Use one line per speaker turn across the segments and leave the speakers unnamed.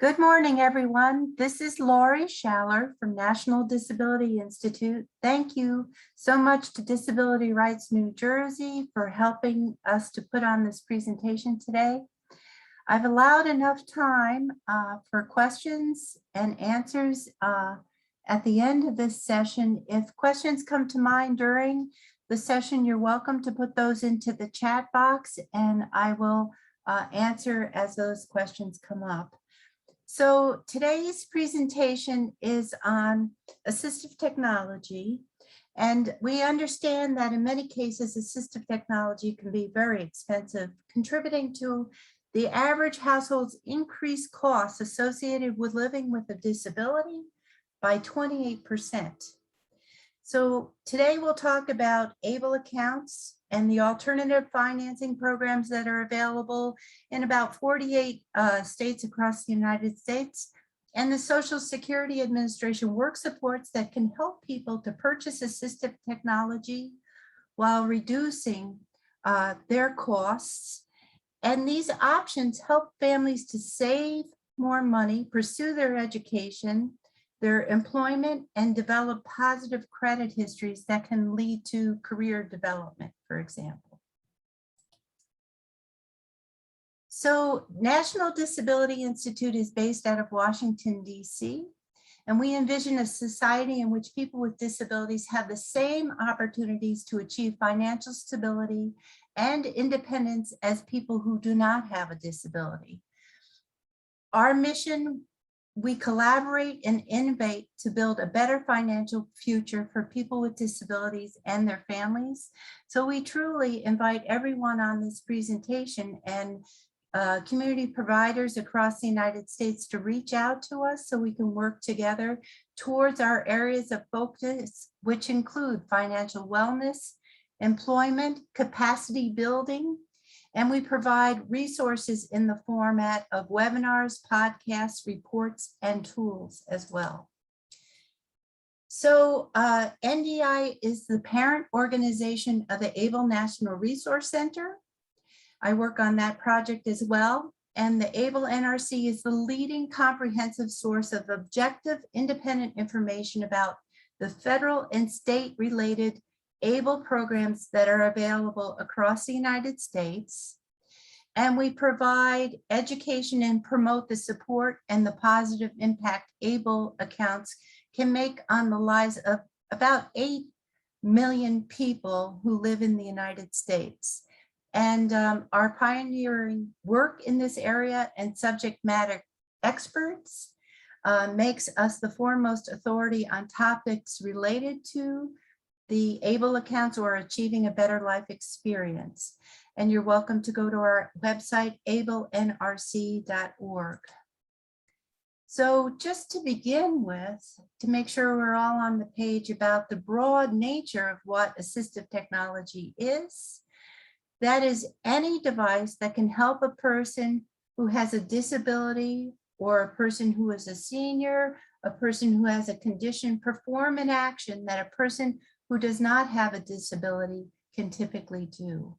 Good morning, everyone. This is Laurie Schaller from National Disability Institute. Thank you so much to Disability Rights New Jersey for helping us to put on this presentation today. I've allowed enough time for questions and answers at the end of this session. If questions come to mind during the session, you're welcome to put those into the chat box and I will answer as those questions come up. So today's presentation is on assistive technology, and we understand that in many cases assistive technology can be very expensive, contributing to the average household's increased costs associated with living with a disability by 28%. So today we'll talk about ABLE accounts and the alternative financing programs that are available in about 48 states across the United States, and the Social Security Administration work supports that can help people to purchase assistive technology while reducing their costs. And these options help families to save more money, pursue their education, their employment, and develop positive credit histories that can lead to career development, for example. So National Disability Institute is based out of Washington, D.C., and we envision a society in which people with disabilities have the same opportunities to achieve financial stability and independence as people who do not have a disability. Our mission: we collaborate and innovate to build a better financial future for people with disabilities and their families. So we truly invite everyone on this presentation and community providers across the United States to reach out to us so we can work together towards our areas of focus, which include financial wellness, employment, capacity building, and we provide resources in the format of webinars, podcasts, reports, and tools as well. So NDI is the parent organization of the ABLE National Resource Center. I work on that project as well. And the ABLE NRC is the leading comprehensive source of objective, independent information about the federal and state-related ABLE programs that are available across the United States. And we provide education and promote the support and the positive impact ABLE accounts can make on the lives of about 8 million people who live in the United States. And our pioneering work in this area and subject matter experts makes us the foremost authority on topics related to the ABLE accounts or achieving a better life experience. And you're welcome to go to our website, ablenrc.org. So just to begin with, to make sure we're all on the page about the broad nature of what assistive technology is, that is any device that can help a person who has a disability or a person who is a senior, a person who has a condition perform an action that a person who does not have a disability can typically do.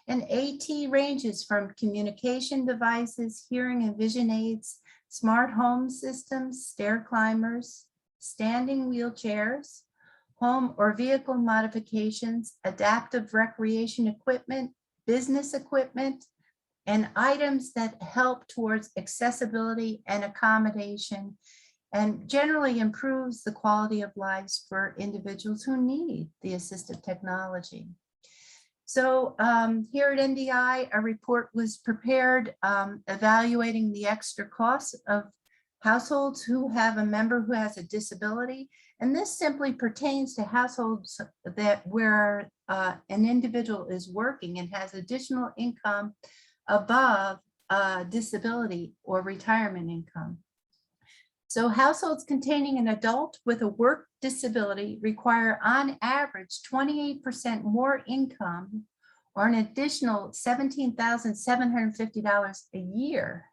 And AT ranges from communication devices, hearing and vision aids, smart home systems, stair climbers, standing wheelchairs, home or vehicle modifications, adaptive recreation equipment, business equipment, and items that help towards accessibility and accommodation, and generally improves the quality of lives for individuals who need the assistive technology. So here at NDI, a report was prepared evaluating the extra costs of households who have a member who has a disability. And this simply pertains to households that where an individual is working and has additional income above disability or retirement income. So households containing an adult with a work disability require on average 28% more income or an additional $17,750 a year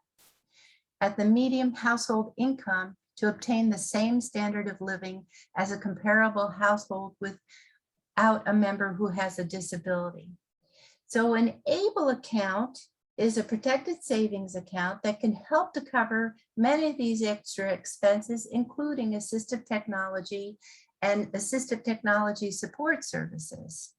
at the median household income to obtain the same standard of living as a comparable household without a member who has a disability. So an ABLE account is a protected savings account that can help to cover many of these extra expenses, including assistive technology and assistive technology support services.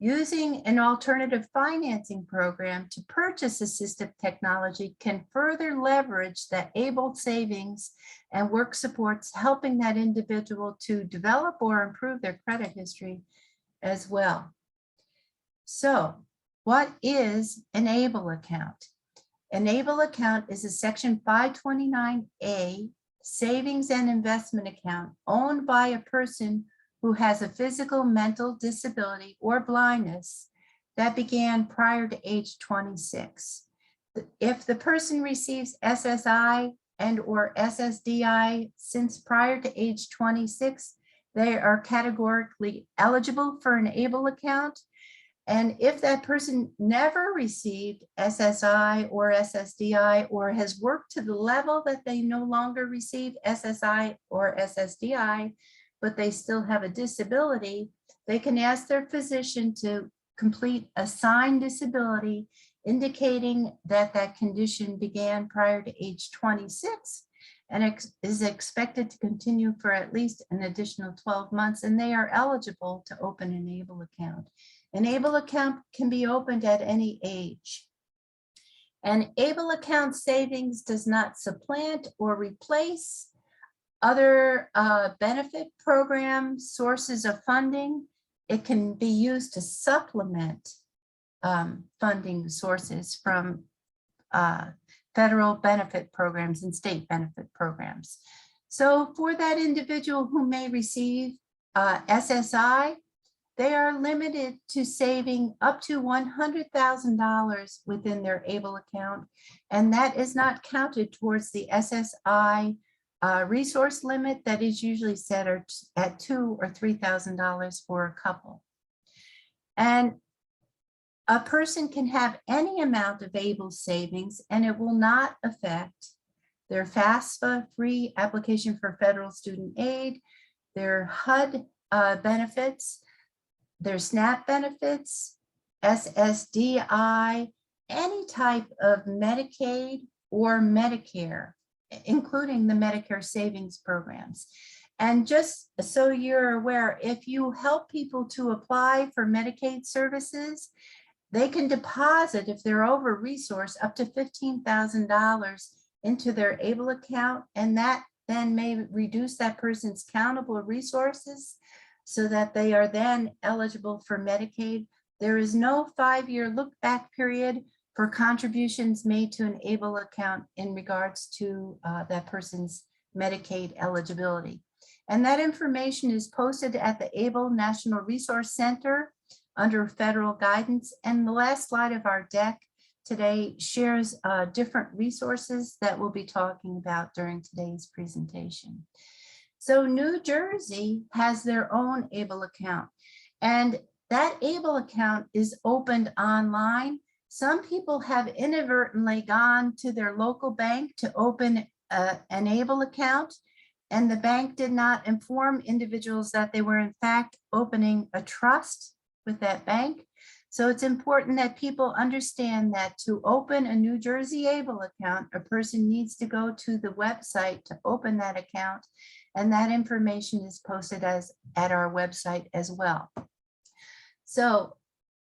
Using an alternative financing program to purchase assistive technology can further leverage the ABLE savings and work supports, helping that individual to develop or improve their credit history as well. So, what is an ABLE account? An ABLE account is a Section 529A savings and investment account owned by a person who has a physical, mental disability or blindness that began prior to age 26. If the person receives SSI and or SSDI since prior to age 26, they are categorically eligible for an ABLE account. And if that person never received SSI or SSDI or has worked to the level that they no longer receive SSI or SSDI, but they still have a disability, they can ask their physician to complete a signed disability indicating that that condition began prior to age 26 and is expected to continue for at least an additional 12 months, and they are eligible to open an ABLE account. An ABLE account can be opened at any age. An ABLE account savings does not supplant or replace other benefit program sources of funding. It can be used to supplement funding sources from federal benefit programs and state benefit programs. So for that individual who may receive SSI, they are limited to saving up to $100,000 within their ABLE account, and that is not counted towards the SSI resource limit that is usually set at $2,000 or $3,000 for a couple. And a person can have any amount of ABLE savings, and it will not affect their FAFSA free application for federal student aid, their HUD benefits, their SNAP benefits, SSDI, any type of Medicaid or Medicare, including the Medicare savings programs. And just so you're aware, if you help people to apply for Medicaid services, they can deposit, if they're over-resourced, up to $15,000 into their ABLE account, and that then may reduce that person's countable resources so that they are then eligible for Medicaid. There is no 5-year look-back period for contributions made to an ABLE account in regards to that person's Medicaid eligibility. And that information is posted at the ABLE National Resource Center under federal guidance. And the last slide of our deck today shares different resources that we'll be talking about during today's presentation. So New Jersey has their own ABLE account, and that ABLE account is opened online. Some people have inadvertently gone to their local bank to open an ABLE account, and the bank did not inform individuals that they were in fact opening a trust with that bank. So it's important that people understand that to open a New Jersey ABLE account, a person needs to go to the website to open that account, and that information is posted at our website as well. So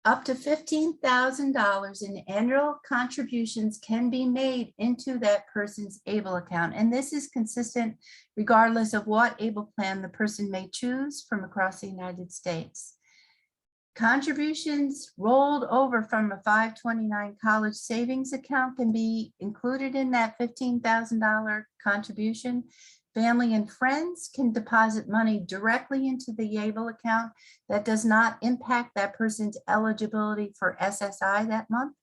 up to $15,000 in annual contributions can be made into that person's ABLE account. And this is consistent regardless of what ABLE plan the person may choose from across the United States. Contributions rolled over from a 529 college savings account can be included in that $15,000 contribution. Family and friends can deposit money directly into the ABLE account that does not impact that person's eligibility for SSI that month.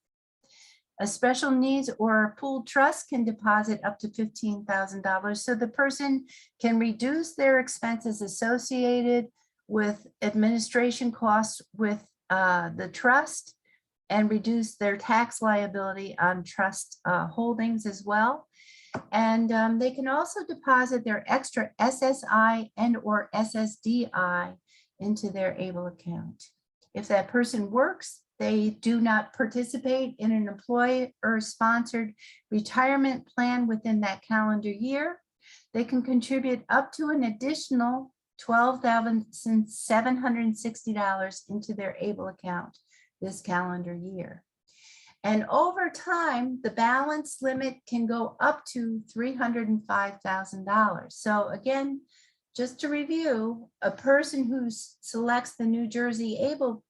A special needs or a pooled trust can deposit up to $15,000, so the person can reduce their expenses associated with administration costs with the trust and reduce their tax liability on trust holdings as well. And they can also deposit their extra SSI and or SSDI into their ABLE account. If that person works, They do not participate in an employer-sponsored retirement plan within that calendar year. They can contribute up to an additional $12,760 into their ABLE account this calendar year. And over time, the balance limit can go up to $305,000. So again, just to review, a person who selects the New Jersey ABLE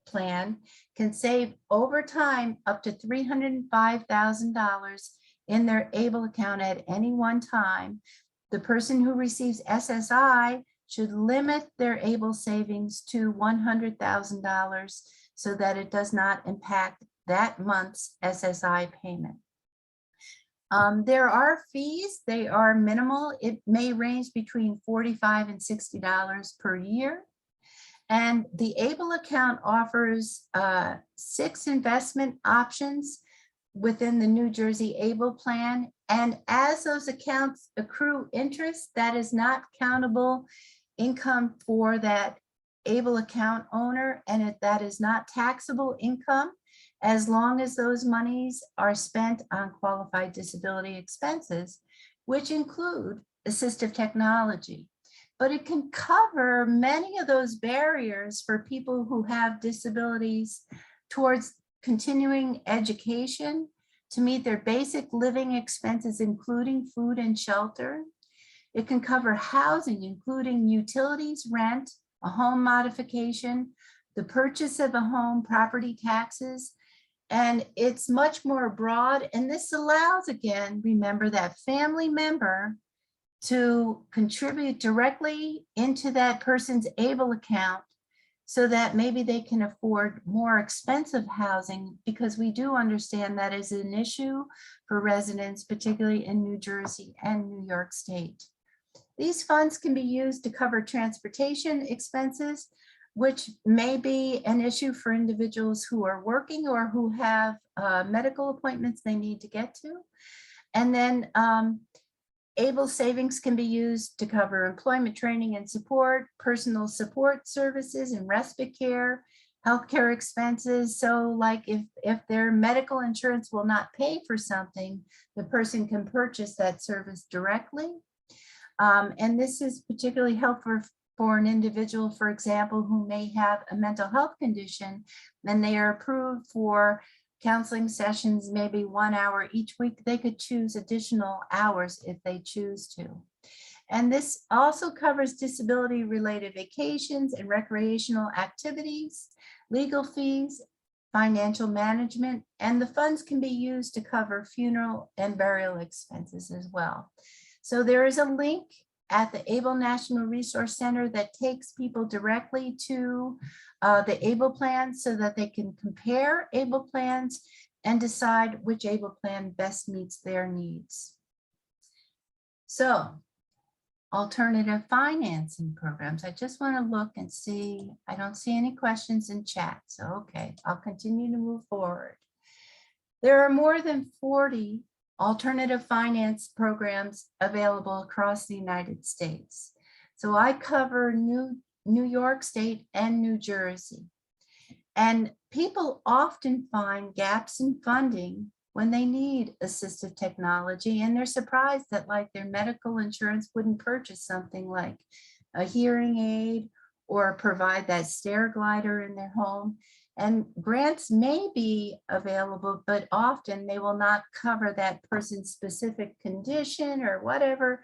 plan can save over time up to $305,000 in their ABLE account at any one time. The person who receives SSI should limit their ABLE savings to $100,000 so that it does not impact that month's SSI payment. There are fees. They are minimal. It may range between $45 and $60 per year. And the ABLE account offers 6 investment options within the New Jersey ABLE plan. And as those accounts accrue interest, that is not countable income for that ABLE account owner, and that is not taxable income as long as those monies are spent on qualified disability expenses, which include assistive technology. But it can cover many of those barriers for people who have disabilities towards continuing education, to meet their basic living expenses, including food and shelter. It can cover housing, including utilities, rent, a home modification, the purchase of a home, property taxes, and it's much more broad. And this allows, again, remember, that family member to contribute directly into that person's ABLE account so that maybe they can afford more expensive housing, because we do understand that is an issue for residents, particularly in New Jersey and New York State. These funds can be used to cover transportation expenses, which may be an issue for individuals who are working or who have medical appointments they need to get to. And then ABLE savings can be used to cover employment training and support, personal support services and respite care, healthcare expenses. So like if their medical insurance will not pay for something, the person can purchase that service directly. And this is particularly helpful for an individual, for example, who may have a mental health condition, and they are approved for counseling sessions, maybe 1 hour each week. They could choose additional hours if they choose to. And this also covers disability related vacations and recreational activities, legal fees, financial management, and the funds can be used to cover funeral and burial expenses as well. So there is a link at the ABLE National Resource Center that takes people directly to the ABLE plan so that they can compare ABLE plans and decide which ABLE plan best meets their needs. So, alternative financing programs. I just want to look and see, I don't see any questions in chat. So, okay, I'll continue to move forward. There are more than 40 alternative finance programs available across the United States. So I cover New York State and New Jersey. And people often find gaps in funding when they need assistive technology, and they're surprised that like their medical insurance wouldn't purchase something like a hearing aid or provide that stair glider in their home. And grants may be available, but often they will not cover that person's specific condition or whatever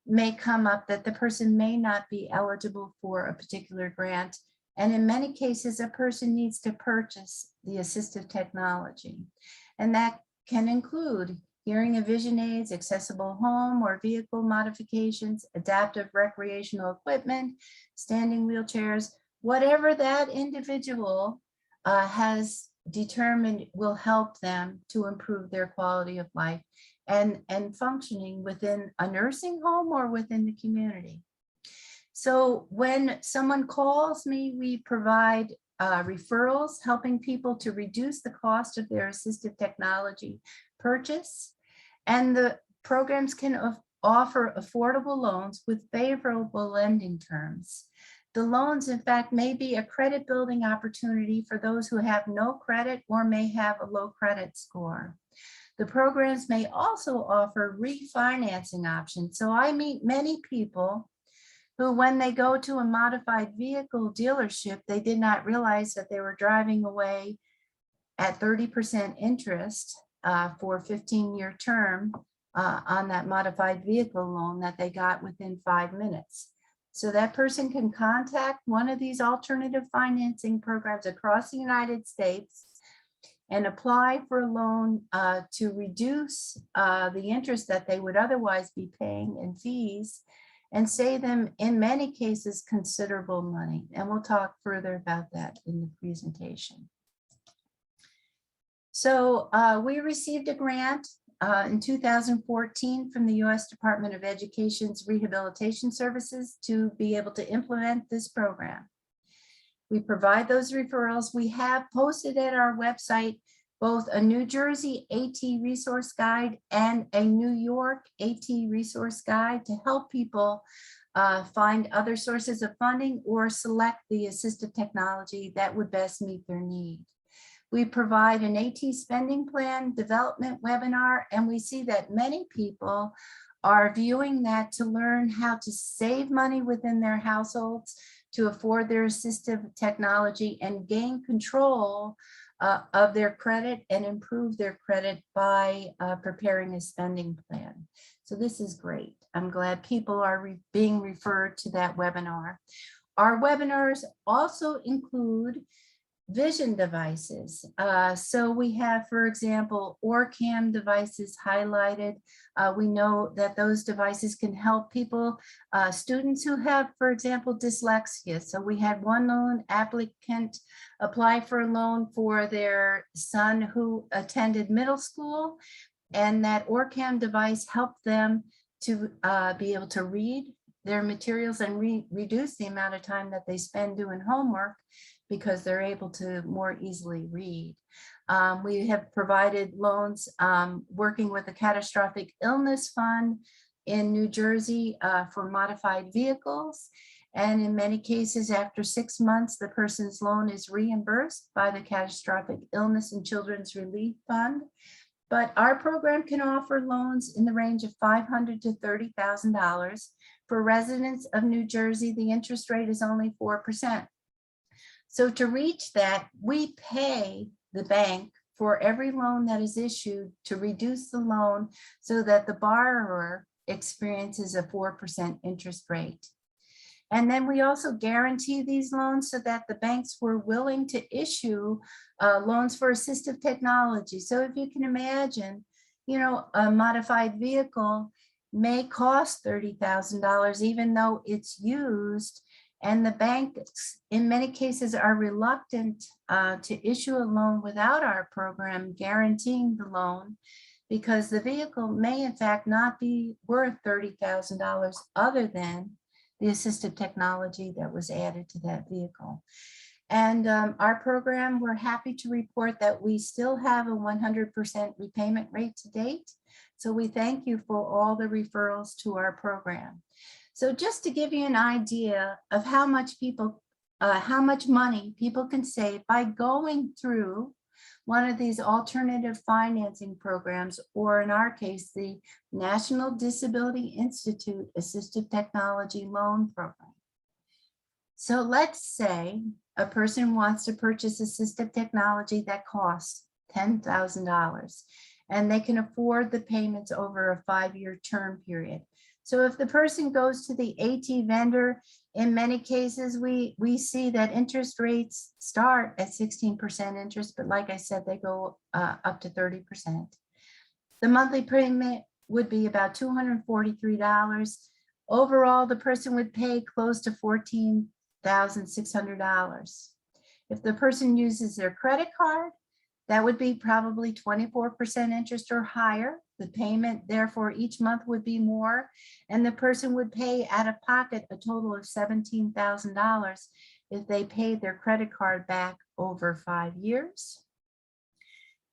may come up, that the person may not be eligible for a particular grant. And in many cases, a person needs to purchase the assistive technology. And that can include hearing and vision aids, accessible home or vehicle modifications, adaptive recreational equipment, standing wheelchairs, whatever that individual has determined will help them to improve their quality of life and functioning within a nursing home or within the community. So when someone calls me, we provide referrals, helping people to reduce the cost of their assistive technology purchase. And the programs can offer affordable loans with favorable lending terms. The loans, in fact, may be a credit building opportunity for those who have no credit or may have a low credit score. The programs may also offer refinancing options. So I meet many people who, when they go to a modified vehicle dealership, they did not realize that they were driving away at 30% interest for a 15-year term on that modified vehicle loan that they got within 5 minutes. So that person can contact one of these alternative financing programs across the United States and apply for a loan to reduce the interest that they would otherwise be paying in fees and save them, in many cases, considerable money. And we'll talk further about that in the presentation. So we received a grant in 2014 from the U.S. Department of Education's Rehabilitation Services to be able to implement this program. We provide those referrals. We have posted at our website both a New Jersey AT resource guide and a New York AT resource guide to help people find other sources of funding or select the assistive technology that would best meet their need. We provide an AT spending plan development webinar, and we see that many people are viewing that to learn how to save money within their households, to afford their assistive technology and gain control of their credit and improve their credit by preparing a spending plan. So this is great. I'm glad people are being referred to that webinar. Our webinars also include vision devices. So we have, for example, OrCam devices highlighted. We know that those devices can help people, students who have, for example, dyslexia. So we had one loan applicant apply for a loan for their son who attended middle school, and that OrCam device helped them to be able to read their materials and reduce the amount of time that they spend doing homework, because they're able to more easily read. We have provided loans working with a catastrophic illness fund in New Jersey for modified vehicles. And in many cases, after 6 months, the person's loan is reimbursed by the Catastrophic Illness and Children's Relief Fund. But our program can offer loans in the range of $500 to $30,000. For residents of New Jersey, the interest rate is only 4%. So to reach that, we pay the bank for every loan that is issued to reduce the loan so that the borrower experiences a 4% interest rate. And then we also guarantee these loans so that the banks were willing to issue loans for assistive technology. So if you can imagine, you know, a modified vehicle may cost $30,000, even though it's used. And the banks, in many cases, are reluctant to issue a loan without our program guaranteeing the loan, because the vehicle may, in fact, not be worth $30,000 other than the assistive technology that was added to that vehicle. And our program, we're happy to report that we still have a 100% repayment rate to date. So we thank you for all the referrals to our program. So just to give you an idea of how much money people can save by going through one of these alternative financing programs, or in our case, the National Disability Institute Assistive Technology Loan Program. So let's say a person wants to purchase assistive technology that costs $10,000, and they can afford the payments over a 5-year term period. So if the person goes to the AT vendor, in many cases, we see that interest rates start at 16% interest, but like I said, they go up to 30%. The monthly payment would be about $243. Overall, the person would pay close to $14,600. If the person uses their credit card, that would be probably 24% interest or higher. The payment, therefore, each month would be more, and the person would pay out of pocket a total of $17,000 if they paid their credit card back over 5 years.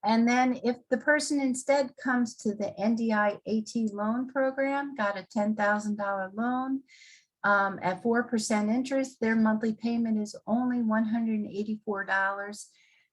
And then if the person instead comes to the NDI AT loan program, got a $10,000 loan, At 4% interest, their monthly payment is only $184.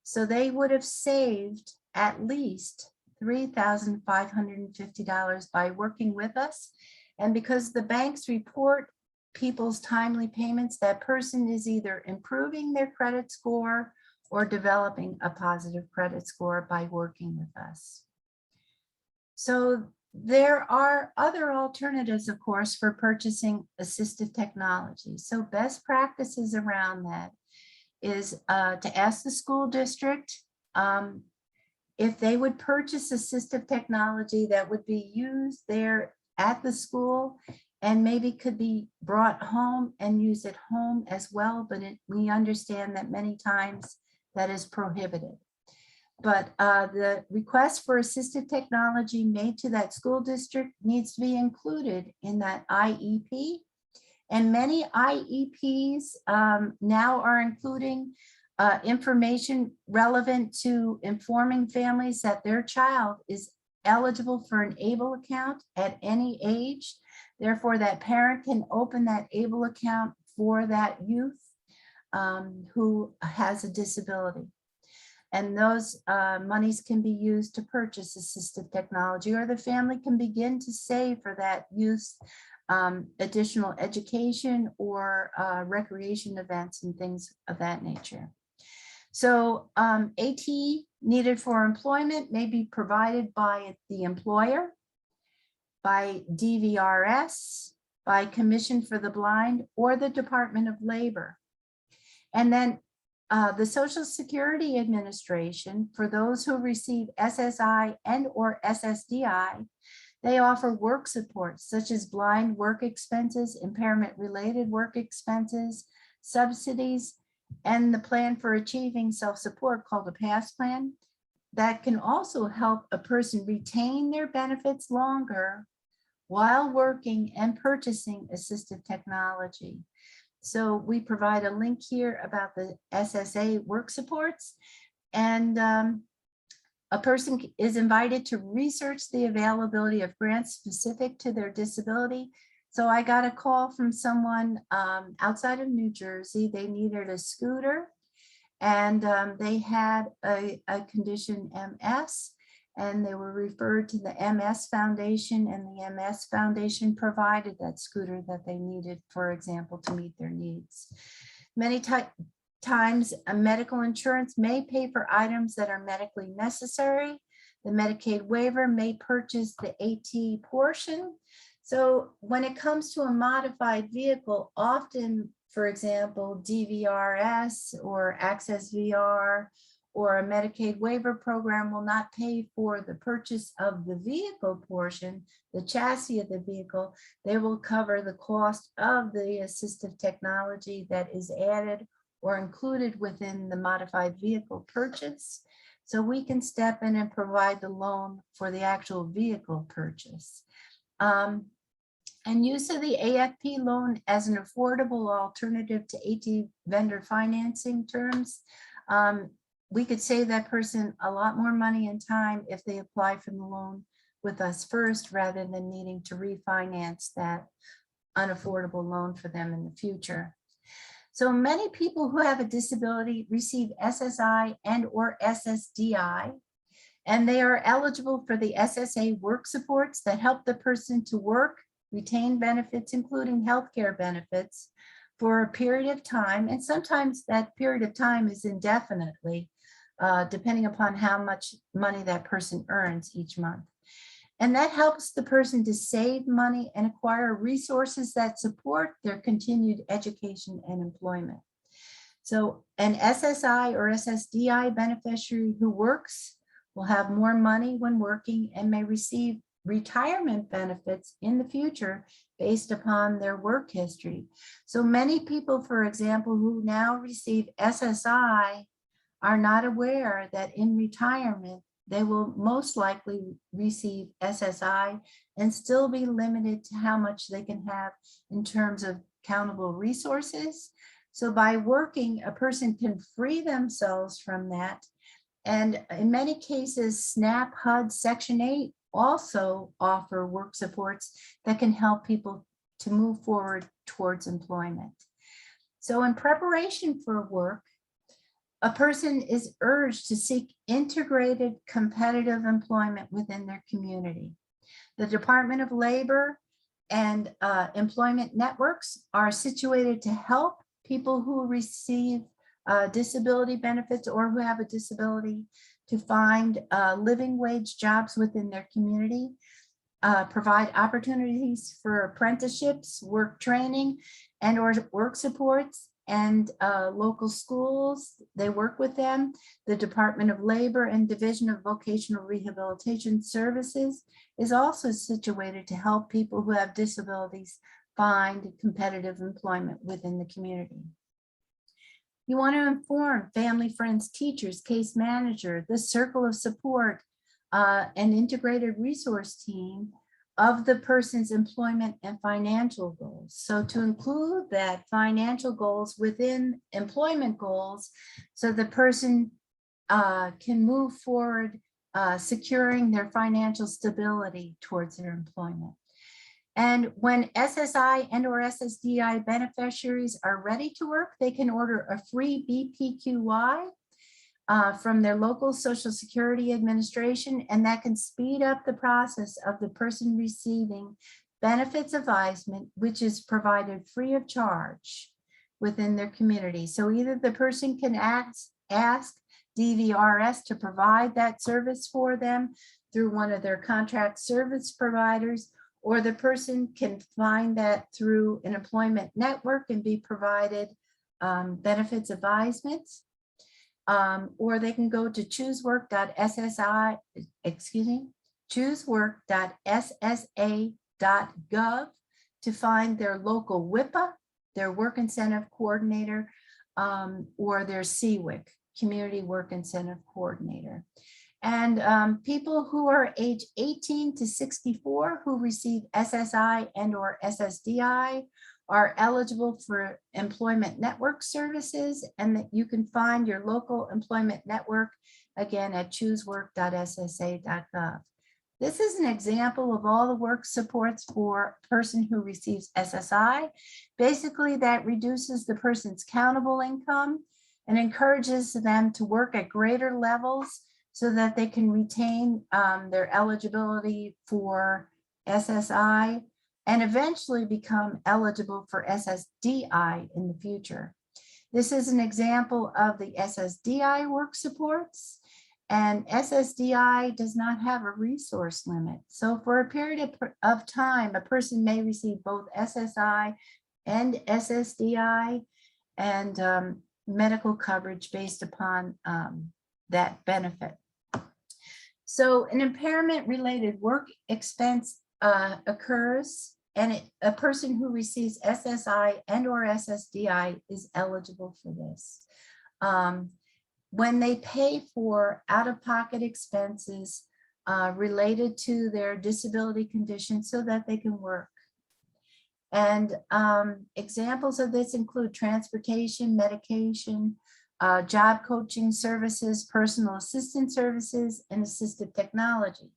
So they would have saved at least $3,550 by working with us. And because the banks report people's timely payments, that person is either improving their credit score or developing a positive credit score by working with us. So there are other alternatives, of course, for purchasing assistive technology. So best practices around that is to ask the school district if they would purchase assistive technology that would be used there at the school and maybe could be brought home and used at home as well. But we understand that many times that is prohibited. But the request for assistive technology made to that school district needs to be included in that IEP. And many IEPs now are including information relevant to informing families that their child is eligible for an ABLE account at any age. Therefore, that parent can open that ABLE account for that youth who has a disability. And those monies can be used to purchase assistive technology, or the family can begin to save for that youth's additional education or recreation events and things of that nature. So AT needed for employment may be provided by the employer, by DVRS, by Commission for the Blind, or the Department of Labor. And then the Social Security Administration, for those who receive SSI and or SSDI, they offer work supports such as blind work expenses, impairment related work expenses, subsidies, and the plan for achieving self-support called a PASS plan that can also help a person retain their benefits longer while working and purchasing assistive technology. So we provide a link here about the SSA Work Supports, and a person is invited to research the availability of grants specific to their disability. So I got a call from someone outside of New Jersey. They needed a scooter, and they had a condition MS, and they were referred to the MS Foundation, and the MS Foundation provided that scooter that they needed, for example, to meet their needs. Many times a medical insurance may pay for items that are medically necessary. The Medicaid waiver may purchase the AT portion. So when it comes to a modified vehicle, often, for example, DVRS or Access VR or a Medicaid waiver program will not pay for the purchase of the vehicle portion, the chassis of the vehicle. They will cover the cost of the assistive technology that is added or included within the modified vehicle purchase. So we can step in and provide the loan for the actual vehicle purchase. And use of the AFP loan as an affordable alternative to AT vendor financing terms. We could save that person a lot more money and time if they apply for the loan with us first, rather than needing to refinance that unaffordable loan for them in the future. So many people who have a disability receive SSI and or SSDI, and they are eligible for the SSA Work Supports that help the person to work, retain benefits, including healthcare benefits, for a period of time. And sometimes that period of time is indefinitely, depending upon how much money that person earns each month. And that helps the person to save money and acquire resources that support their continued education and employment. So an SSI or SSDI beneficiary who works will have more money when working and may receive retirement benefits in the future based upon their work history. So many people, for example, who now receive SSI are not aware that in retirement, they will most likely receive SSI and still be limited to how much they can have in terms of countable resources. So by working, a person can free themselves from that. And in many cases, SNAP, HUD, Section 8 also offer work supports that can help people to move forward towards employment. So in preparation for work, a person is urged to seek integrated competitive employment within their community. The Department of Labor and employment networks are situated to help people who receive disability benefits or who have a disability to find living wage jobs within their community, provide opportunities for apprenticeships, work training, and or work supports, and local schools. They work with them. The Department of Labor and Division of Vocational Rehabilitation Services is also situated to help people who have disabilities find competitive employment within the community. You want to inform family, friends, teachers, case manager, the circle of support, an integrated resource team of the person's employment and financial goals. So to include that financial goals within employment goals, so the person can move forward securing their financial stability towards their employment. And when SSI and or SSDI beneficiaries are ready to work, they can order a free BPQY from their local Social Security Administration, and that can speed up the process of the person receiving benefits advisement, which is provided free of charge within their community. So either the person can ask DVRS to provide that service for them through one of their contract service providers, or the person can find that through an employment network and be provided benefits advisements. Or they can go to choosework.ssa.gov to find their local WIPA, their work incentive coordinator, or their CWIC, Community Work Incentive Coordinator. And people who are age 18 to 64 who receive SSI and or SSDI are eligible for employment network services, and that you can find your local employment network again at choosework.ssa.gov. This is an example of all the work supports for a person who receives SSI. Basically, that reduces the person's countable income and encourages them to work at greater levels so that they can retain their eligibility for SSI and eventually become eligible for SSDI in the future. This is an example of the SSDI work supports, and SSDI does not have a resource limit. So for a period of time, a person may receive both SSI and SSDI and medical coverage based upon that benefit. So an impairment related work expense occurs, and a person who receives SSI and or SSDI is eligible for this. When they pay for out-of-pocket expenses related to their disability condition so that they can work. And examples of this include transportation, medication, job coaching services, personal assistance services, and assistive technology.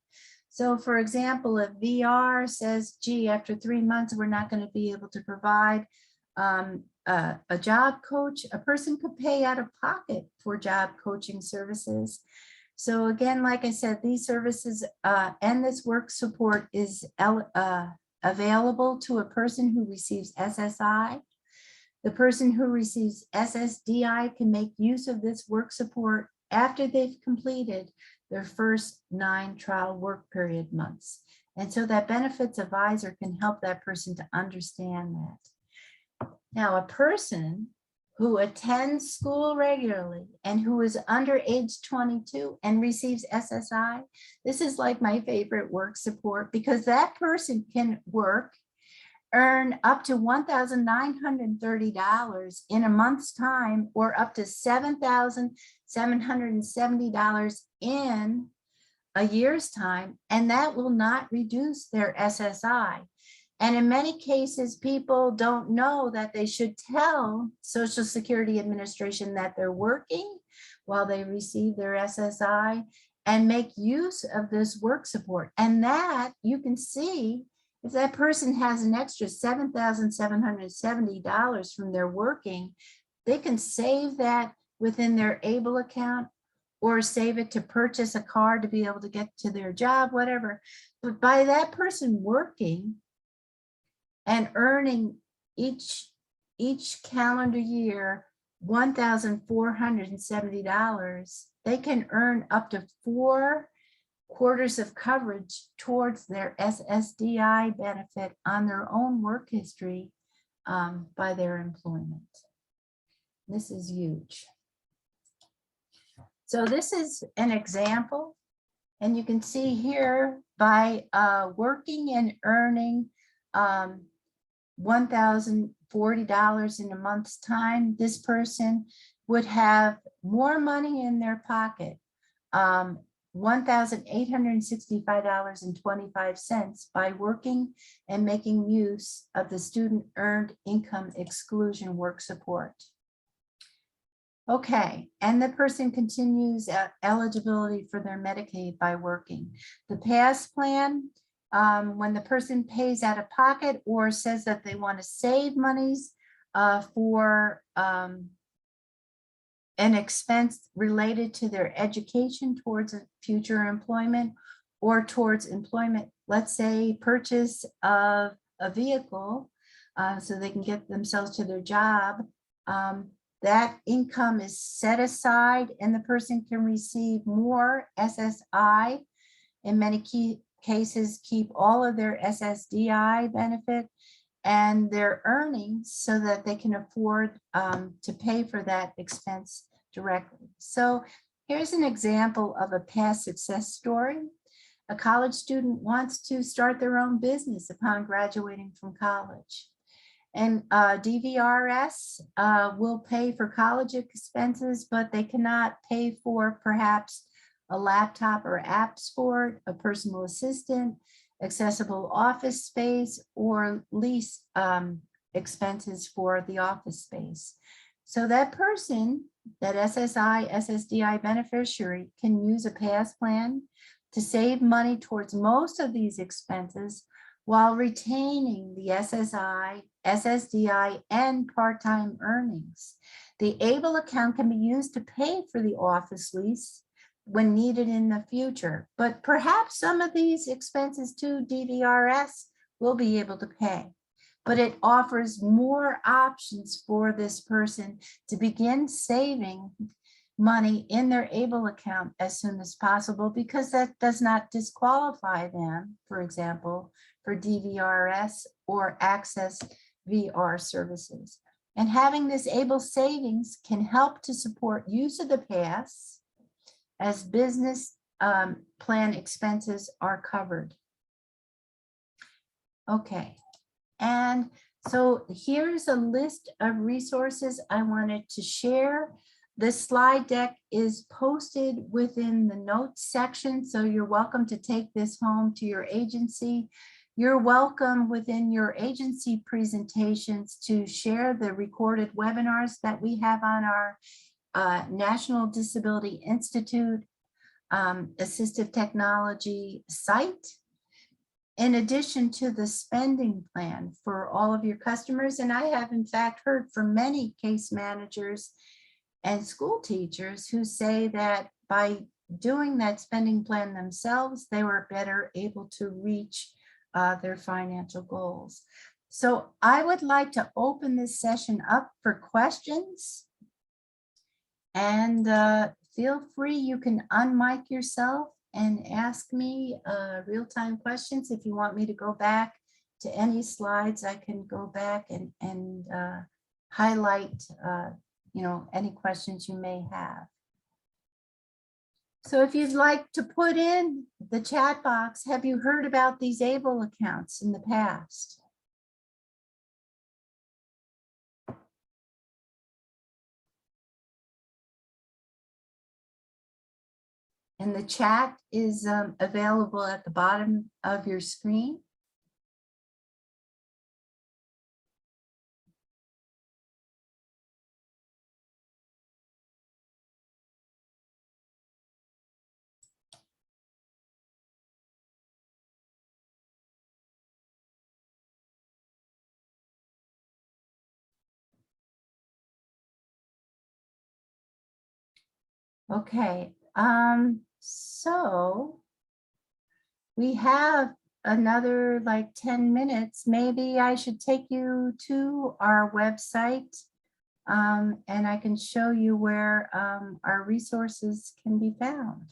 So for example, if VR says, gee, after 3 months, we're not going to be able to provide a job coach, a person could pay out of pocket for job coaching services. So again, like I said, these services and this work support is available to a person who receives SSI. The person who receives SSDI can make use of this work support after they've completed their first 9 trial work period months. And so that benefits advisor can help that person to understand that. Now, a person who attends school regularly and who is under age 22 and receives SSI, this is like my favorite work support, because that person can work, earn up to $1,930 in a month's time, or up to $7,770 in a year's time, and that will not reduce their SSI. And in many cases, people don't know that they should tell Social Security Administration that they're working while they receive their SSI and make use of this work support. And that you can see If that person has an extra $7,770 from their working, they can save that within their ABLE account or save it to purchase a car to be able to get to their job, whatever. But by that person working and earning each calendar year $1,470, they can earn up to 4 quarters of coverage towards their SSDI benefit on their own work history by their employment. This is huge. So this is an example, and you can see here by working and earning $1,040 in a month's time, this person would have more money in their pocket, $1,865.25 by working and making use of the student earned income exclusion work support. Okay, and the person continues eligibility for their Medicaid by working. The PASS plan, when the person pays out of pocket or says that they want to save monies for an expense related to their education towards a future employment or towards employment, let's say purchase of a vehicle so they can get themselves to their job, that income is set aside and the person can receive more SSI. In many cases, keep all of their SSDI benefit and their earnings so that they can afford to pay for that expense directly. So here's an example of a past success story. A college student wants to start their own business upon graduating from college. And DVRS will pay for college expenses, but they cannot pay for perhaps a laptop or apps for it, a personal assistant, accessible office space, or lease expenses for the office space. So that person, that SSI, SSDI beneficiary, can use a PASS plan to save money towards most of these expenses while retaining the SSI, SSDI, and part-time earnings. The ABLE account can be used to pay for the office lease when needed in the future, but perhaps some of these expenses too, DVRS will be able to pay. But it offers more options for this person to begin saving money in their ABLE account as soon as possible, because that does not disqualify them, for example, for DVRS or access VR services. And having this ABLE savings can help to support use of the PASS as business plan expenses are covered. Okay, and so here's a list of resources I wanted to share. This slide deck is posted within the notes section, so you're welcome to take this home to your agency. You're welcome within your agency presentations to share the recorded webinars that we have on our National Disability Institute Assistive Technology site, in addition to the spending plan for all of your customers. And I have in fact heard from many case managers and school teachers who say that by doing that spending plan themselves, they were better able to reach their financial goals. So I would like to open this session up for questions, and feel free, you can unmic yourself and ask me real-time questions. If you want me to go back to any slides, I can go back and highlight any questions you may have. So if you'd like to put in the chat box, have you heard about these ABLE accounts in the past? And the chat is available at the bottom of your screen. Okay, so we have another like 10 minutes. Maybe I should take you to our website, and I can show you where our resources can be found.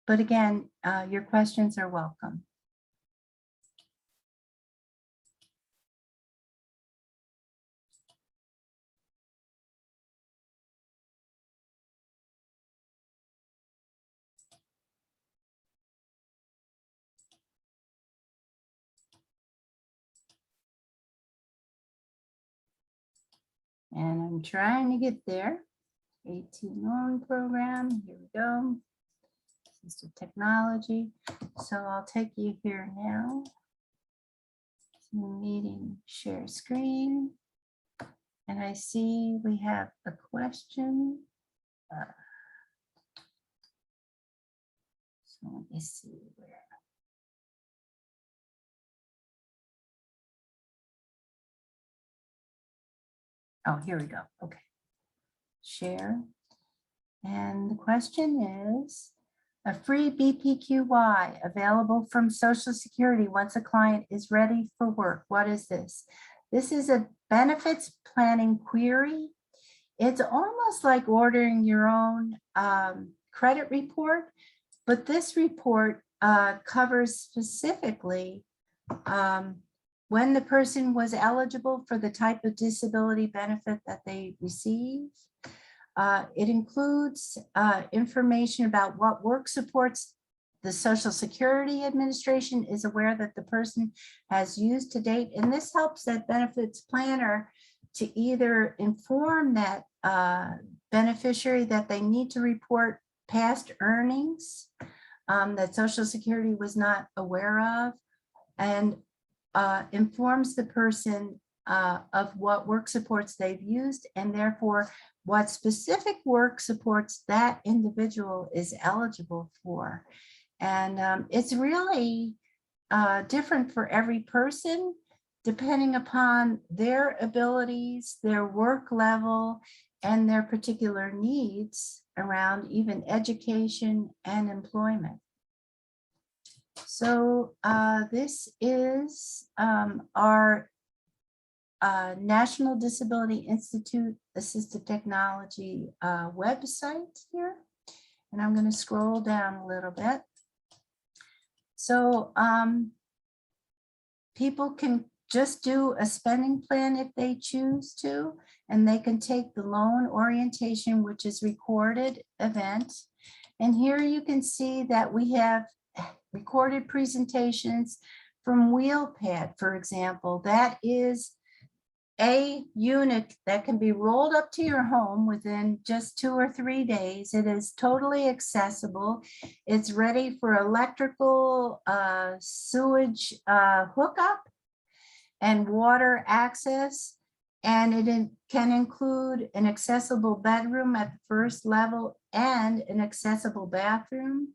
But again, your questions are welcome. And I'm trying to get there. 18 loan program, here we go. Assistive technology. So I'll take you here now. Meeting, share screen. And I see we have a question. So let me see where. Oh, here we go. Okay. Share. And the question is, a free BPQY available from Social Security once a client is ready for work. What is this? This is a benefits planning query. It's almost like ordering your own credit report, but this report covers specifically when the person was eligible for the type of disability benefit that they receive. It includes information about what work supports the Social Security Administration is aware that the person has used to date. And this helps that benefits planner to either inform that beneficiary that they need to report past earnings that Social Security was not aware of, and informs the person of what work supports they've used, and therefore what specific work supports that individual is eligible for. And it's really different for every person, depending upon their abilities, their work level, and their particular needs around even education and employment. So this is our National Disability Institute Assistive Technology website here. And I'm going to scroll down a little bit. So people can just do a spending plan if they choose to, and they can take the loan orientation, which is recorded event. And here you can see that we have recorded presentations from WheelPad, for example. That is a unit that can be rolled up to your home within just 2 or 3 days. It is totally accessible. It's ready for electrical, sewage hookup and water access. And it can include an accessible bedroom at the first level and an accessible bathroom.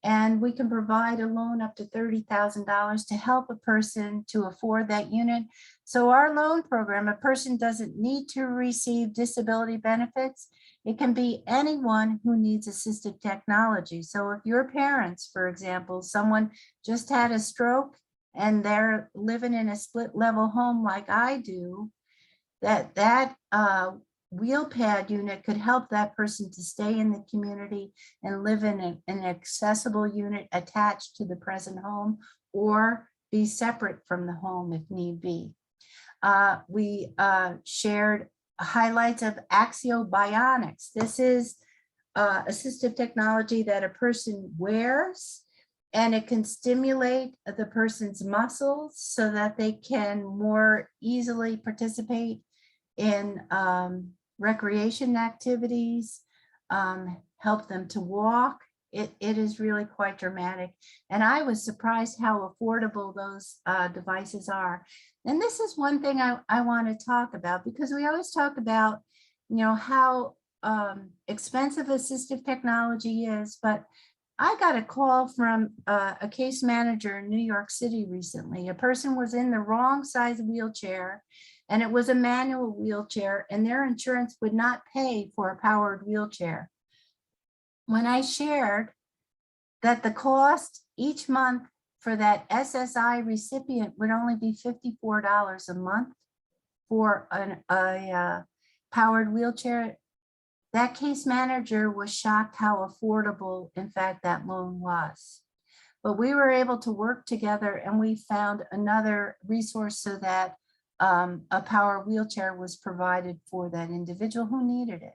And we can provide a loan up to $30,000 to help a person to afford that unit. So our loan program, a person doesn't need to receive disability benefits. It can be anyone who needs assistive technology. So if your parents, for example, someone just had a stroke and they're living in a split level home like I do, that WheelPad unit could help that person to stay in the community and live in an accessible unit attached to the present home, or be separate from the home if need be. We shared highlights of Axio Bionics. This is assistive technology that a person wears, and it can stimulate the person's muscles so that they can more easily participate in recreation activities, help them to walk. It is really quite dramatic. And I was surprised how affordable those devices are. And this is one thing I want to talk about, because we always talk about, you know, how expensive assistive technology is, but I got a call from a case manager in New York City recently. A person was in the wrong size wheelchair. and it was a manual wheelchair, and their insurance would not pay for a powered wheelchair. When I shared that the cost each month for that SSI recipient would only be $54 a month for a powered wheelchair, that case manager was shocked how affordable, in fact, that loan was. But we were able to work together, and we found another resource so that a power wheelchair was provided for that individual who needed it.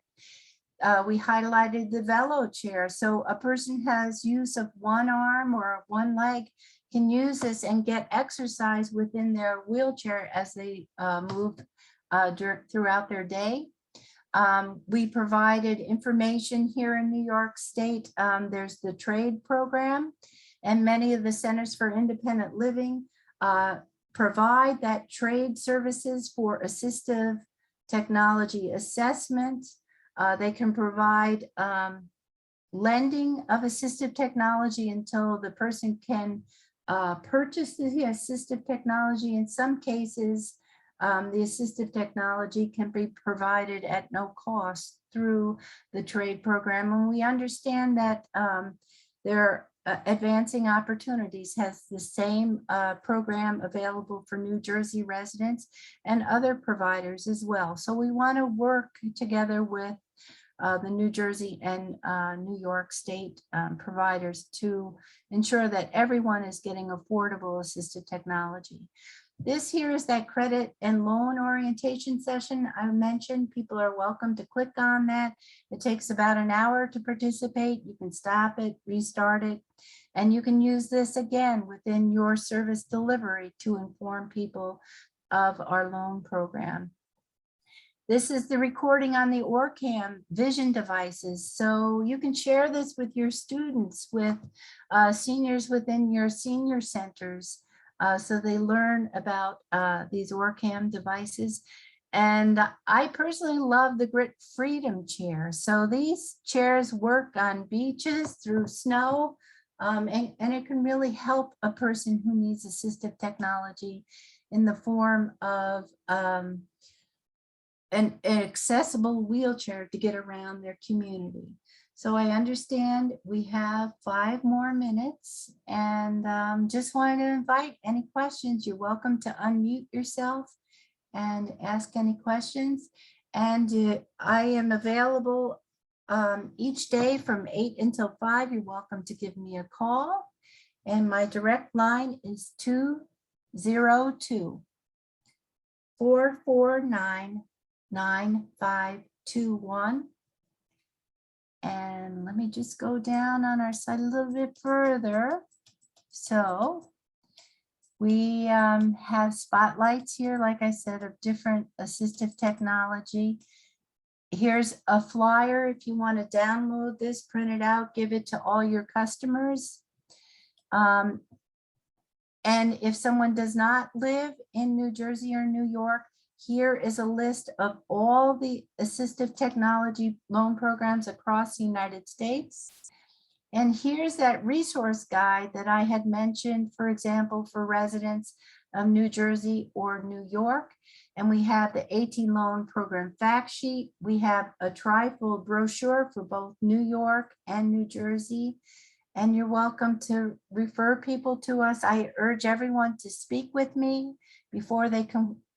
We highlighted the velo chair. So a person has use of one arm or one leg can use this and get exercise within their wheelchair as they move throughout their day. We provided information here in New York State. There's the trade program, and many of the centers for independent living provide that trade services for assistive technology assessment. They can provide lending of assistive technology until the person can purchase the assistive technology. In some cases, the assistive technology can be provided at no cost through the trade program. And we understand that their Advancing Opportunities has the same program available for New Jersey residents and other providers as well. So we want to work together with the New Jersey and New York State providers to ensure that everyone is getting affordable assistive technology. This here is that credit and loan orientation session I mentioned. People are welcome to click on that. It takes about an hour to participate. You can stop it, restart it, and you can use this again within your service delivery to inform people of our loan program. This is the recording on the OrCam vision devices. So you can share this with your students, with seniors within your senior centers. So they learn about these OrCam devices. And I personally love the Grit Freedom chair. So these chairs work on beaches through snow, and it can really help a person who needs assistive technology in the form of an accessible wheelchair to get around their community. So I understand we have 5 more minutes, and just wanted to invite any questions. You're welcome to unmute yourself and ask any questions. And I am available each day from 8 until 5. You're welcome to give me a call. And my direct line is 202-449-9521. And let me just go down on our site a little bit further. So we have spotlights here, like I said, of different assistive technology. Here's a flyer if you want to download this, print it out, give it to all your customers. And if someone does not live in New Jersey or New York, here is a list of all the assistive technology loan programs across the United States. And here's that resource guide that I had mentioned, for example, for residents of New Jersey or New York. And we have the AT loan program fact sheet. We have a trifold brochure for both New York and New Jersey. And you're welcome to refer people to us. I urge everyone to speak with me before they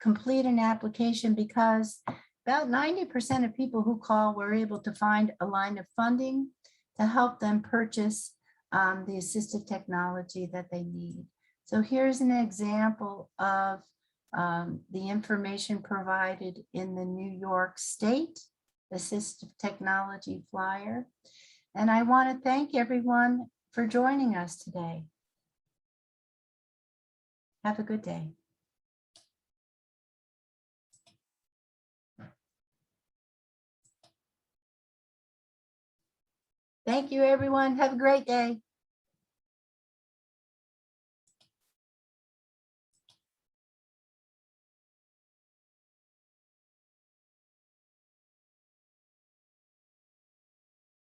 complete an application, because about 90% of people who call were able to find a line of funding to help them purchase the assistive technology that they need. So here's an example of the information provided in the New York State assistive technology flyer. And I want to thank everyone for joining us today. Have a good day. Thank you, everyone. Have a great day.